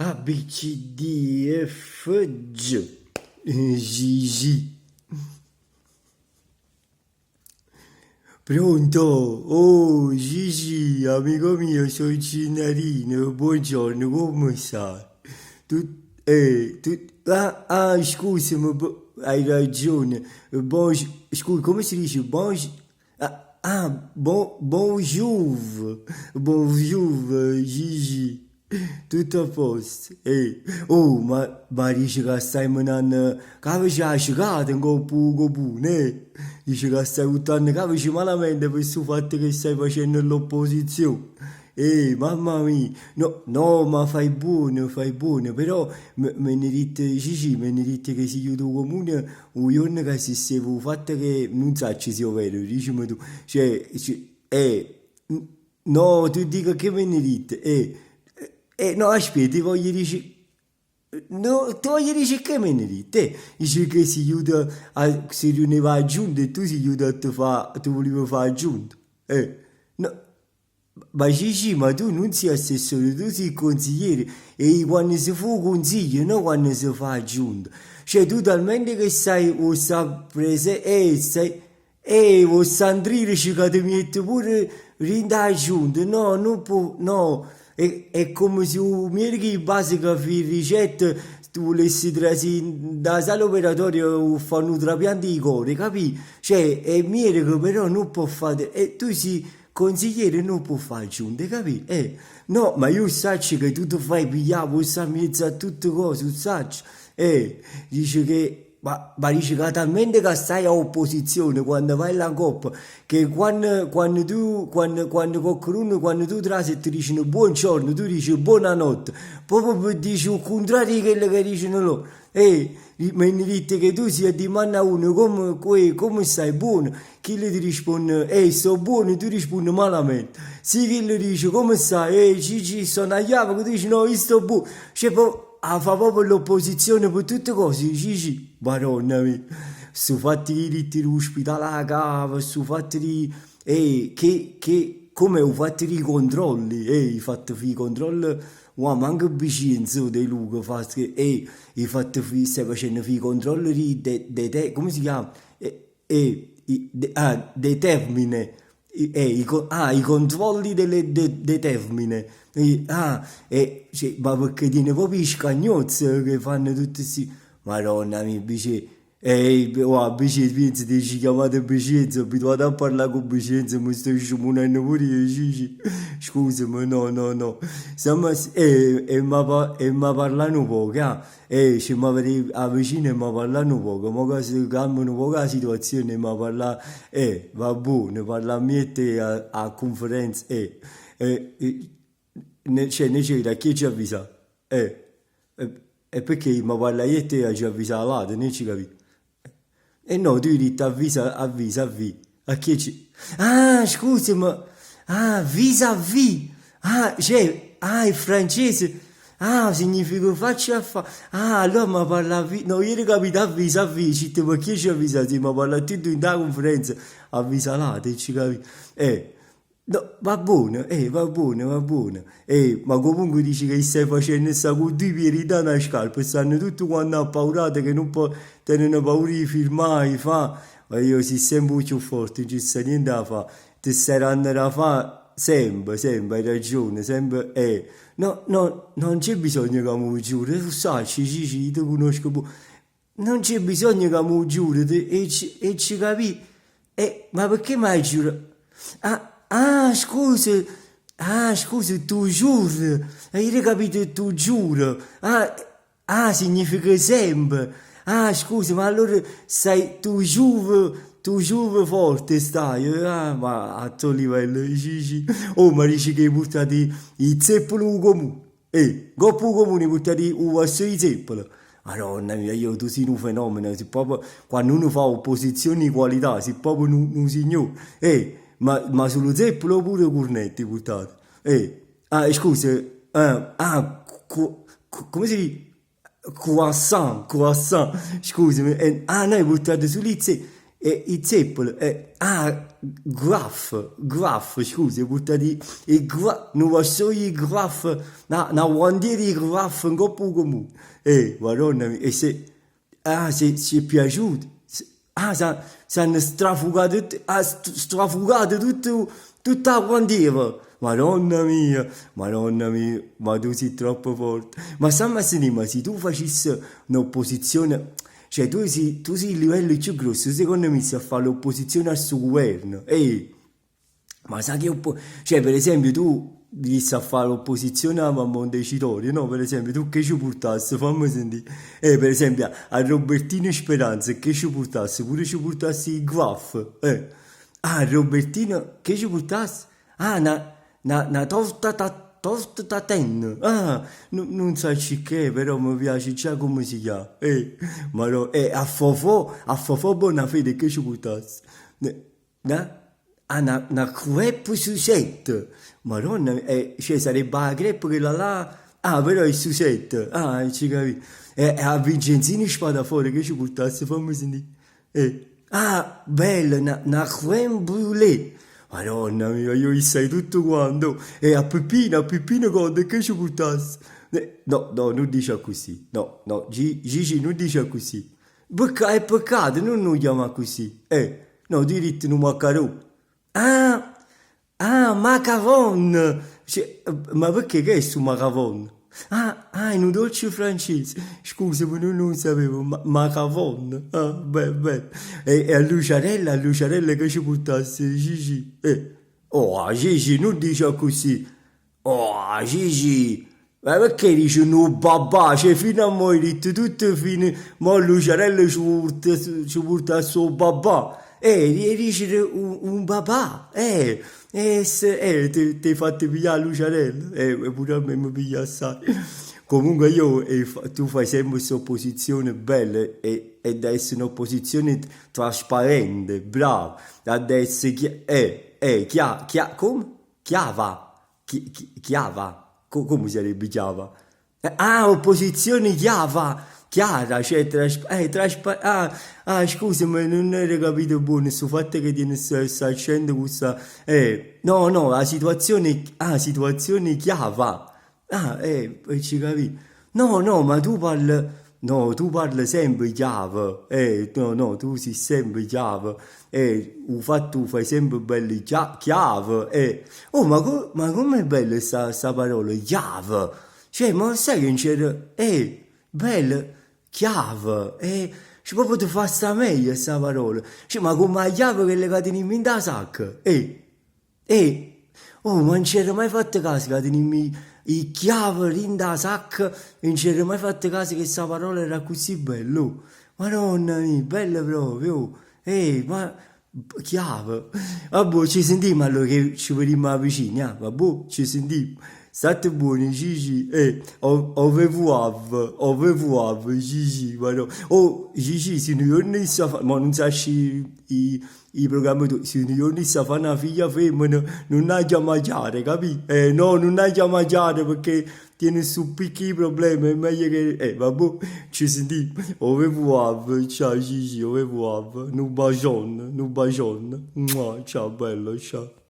A, B, C, D, F, G. Gigi. Pronto? Oh, Gigi, amico mio, sono Cinnarino. Buongiorno, come stai? Scusami, hai ragione. Scusa, come si dice? Bonjour. Bonjour, Gigi. Tutto a posto. Oh, ma dice che stai manando, che ci hai sciagato un po', ne? Dice che stai buttando cavici malamente per il fatto che stai facendo l'opposizione. Mamma mia, no, no, ma fai buono, però me ne dite, Gigi, me ne dite che si chiude il comune, un giorno che si stava fatto che non sa se sia vero, dicimi tu, no, tu dica che me ne dite, no, aspetta, ti voglio dire, no, tu voglio dire che me ne dite, dice che si chiude, si riuniva a giunta e tu si chiude a te fa, tu volevi fare a giunta, no. Ma Gigi, ma tu non sei assessore, tu sei consigliere e quando si fa un consiglio, non quando si fa giunta. Cioè tu talmente che sai, o sta prese, o sta andrire che ti mette pure rinda giunta, no, non può, no, è come se mi che basica fi ricetta, tu volessi trasì da sala operatoria o fanno un trapianto di cuore, capi? Cioè, è miele che però non può fare, e tu sei consigliere non può fare giunte, capi? No, ma io so che tu ti fai pigliare, vuoi stare in mezzo a tutte cose, so. Dice che, ma dice che talmente che stai a opposizione quando vai alla coppa, che quando qualcuno, tu trasi e ti dicono buongiorno, tu dici buonanotte, proprio per dire il contrario di quello che dicono loro. Mi dite che tu sia di manna uno come stai buono, chi le ti risponde sto buono, tu rispondi malamente, sì chi le dice come stai, Gigi sono a Java, che tu dici no io sto buono, cioè fa proprio l'opposizione per tutte cose, Gigi, baronna mia, su fatti di diritti l'ospedale alla cava, su fatti di, come ho fatto i controlli, hai fatto i controlli, wow, ma anche vicino dei Luca, stai facendo i controlli come si chiama? Dei termini, i controlli dei termini, ma perché tiene proprio i scagnozzi che fanno tutti questi, madonna mia, bici, bici, pensi che ci chiamate Vicenza, abituato a parlare con Vicenza, mi sto scimunendo pure io, Gigi. Scusami, no, no, no. Siamo, ma parlano poco, ci ma vicino e ma parlano poco, ma che si cambiano poco la situazione, ma parla, va buono, parla a me e te a conferenza, cioè, ne c'è da chi ci avvisa, e perché ma parla io e te ci avvisa là, ne ci capi? E no, tu hai detto avvisa. A chi ci... Ah, scusa, ma... Ah, vis-à-vis. È francese. Ah, significa faccia a fa... Ah, allora ma parla... No, ieri capito avvisa-vis. Ma chi ci avvisa? Sì, ma parla tutto in da conferenza. Avvisa là, te ci capi? No, va buono, va buono. Ma comunque dici che stai facendo sta con due piedi da una scarpa e stanno tutti quanti appaurati che non può tenere paura di filmare, ma io si sempre più forte, non ci sta niente da fare. Ti stai andando a fare sempre, hai ragione, sempre, No, no, non c'è bisogno che mi giuri, tu sai, ci ti conosco, non c'è bisogno che mi giuri, ci capi? Ma perché mai giuro? Scusa. Scusa, tu giuro. Hai capito, tu giuro. Significa sempre. Scusa, ma allora sai, tu giuro forte stai. Ma a tuo livello, dici. Oh, ma dici che hai portato i zeppoli comune. Goppo comune hai portato un vaso di zeppoli. Madonna mia, tu sei un fenomeno, sei proprio, quando uno fa opposizione di qualità, sei proprio un signore. Ma sullo zeppolo pure cornetti buttati. Scusa, come si dice? Croissant, scusami. No, hai buttato sull'izze. e il zeppolo, Graf, scusa, buttati il Graf, non posso il Graf, una bandiera di Graf in coppa comune, madonna mia, e se ci è piaciuto, si hanno strafugato tutta la bandiera, Madonna mia, ma tu sei troppo forte. Ma ma se tu facessi un'opposizione, cioè tu sei il livello più grosso, secondo me, se a fare l'opposizione al suo governo. Ma sai che cioè, per esempio, tu dici a fare l'opposizione a Montecitorio, no? Per esempio, tu che ci portassi, fammi sentire. Per esempio, a Robertino Speranza, che ci portassi? Pure ci portassi il Guaff, Robertino, che ci portassi? Una torta tatin. Non sai che, però mi piace già come si chiama. Ma no, a Fofò Bonafede che ci portassi? Una crepe Suzette. Madonna, cioè sarebbe la crepe quella là. Però è Suzette. Ci capi. A Vincenzini Spadafora che ci portassi, fammi sentire. Bella, una creme brûlée. Madonna mia, io sai tutto quanto. A Peppino Conte che ci portassi? No, non dice così. No, Gigi non dice così. È peccato, non lo chiama così. No, diritto un maccarone. Macaron! Cioè, ma perché che è su macaron? È un dolce francese. Scusa, ma non lo sapevo. Macaron. Beh. E a Luciarella che ci portasse Gigi. Gigi, non dice così. Gigi. Ma perché dici no babà? Cioè, fino a morire, tutto fine. Ma Luciarella ci porta il suo babà. Dici un babà. Ti hai fatto pigliare Luciarella. Pure a me mi piglia assai. Comunque tu fai sempre questa opposizione bella e da essere un'opposizione trasparente, bravo, da essere come? Chiava. Come sarebbe chiava? Opposizione chiara, cioè scusa, ma non era capito buono sul fatto che tiene sta accendo questa, no, la situazione chiava, ci capi, no, ma tu parli sempre chiave, no, tu sei sempre chiave, il fatto tu fai sempre belle chiave, ma com'è bella sta parola, chiave, cioè, ma sai che non c'era, bella, chiave, ci proprio ti fa sta meglio sta parola, cioè, ma come la chiave che le cateni in da sacca, ma non c'era mai fatto caso che tenemmo i chiavi in da sacca e non c'era mai fatto caso che sta parola era così bella, Madonna mia, bella proprio, ma chiave, vabbè, ci sentiamo allora che ci vediamo vicini, vabbè, ci sentiamo. State buoni, Gigi, au revoir, Gigi, ma no. Gigi, se non sa fa, ma non sa i programmatori, se non sa fa una figlia femmina, non ha chiamare, capi? No, non ha chiamare perché tiene su piccoli problemi, è meglio che, vabbè, ci sentiamo, au revoir, ciao Gigi, au revoir, un bacione, ciao bello, ciao.